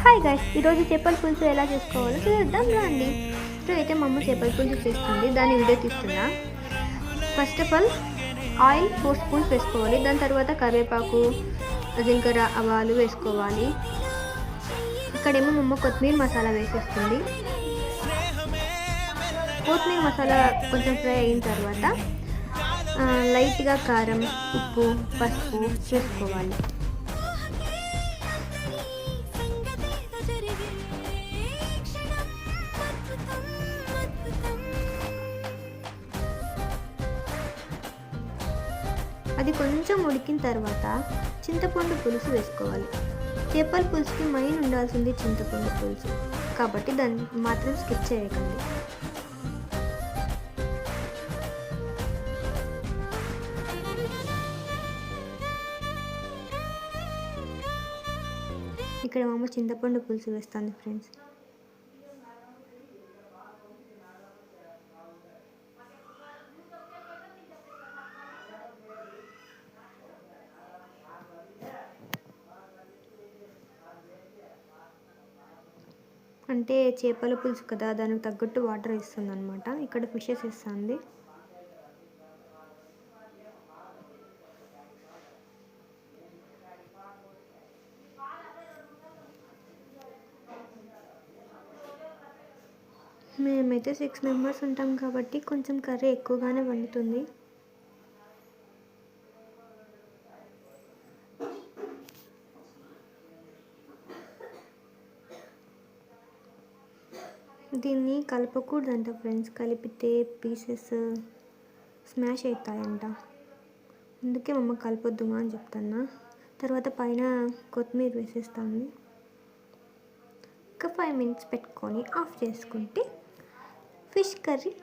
Hi guys, ఈరోజు చేపల పులుసు ఎలా చేసుకోవాలో చూద్దాం రండి. ఇప్పుడు అయితే మా అమ్మ చేపల పులుసు చేస్తుంది, దాని వీడియో తీస్తున్నా. First of all oil 4 spoons వేసుకోవాలి. దాని తర్వాత కరివేపాకు, జీలకర్ర, ఆవాలు వేసుకోవాలి. ఇక్కడేమో మా అమ్మ కొత్తిమీర మసాలా వేసేస్తుంది. కొత్తిమీర మసాలా కొంచెం ఫ్రై అయిన తర్వాత లైట్గా కారం, ఉప్పు, పసుపు వేసుకోవాలి. అది కొంచెం ఉడికిన తర్వాత చింతపండు పులుసు వేసుకోవాలి. చేపల పులుసుకి మెయిన్ ఉండాల్సింది చింతపండు పులుసు, కాబట్టి దాన్ని మాత్రం స్కిప్ చేయకండి. ఇక్కడ మా అమ్మ చింతపండు పులుసు వేస్తుంది ఫ్రెండ్స్. అంటే చేపల పులుసు కదా, దానికి తగ్గట్టు వాటర్ వేస్తుంది అనమాట. ఇక్కడ ఫిషెస్ వేస్తుంది. మేమైతే 6 మెంబర్స్ ఉంటాం కాబట్టి కొంచెం కర్రీ ఎక్కువగానే వండుతుంది. దీన్ని కలపకూడదంట ఫ్రెండ్స్, కలిపితే పీసెస్ స్మాష్ అవుతాయంట. అందుకే మా అమ్మ కలపొద్దుమా అని చెప్తున్నా. తర్వాత పైన కొత్తిమీర వేసేస్తాను. ఒక 5 మినిట్స్ పెట్టుకొని ఆఫ్ చేసుకుంటే ఫిష్ కర్రీ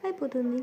అయిపోతుంది.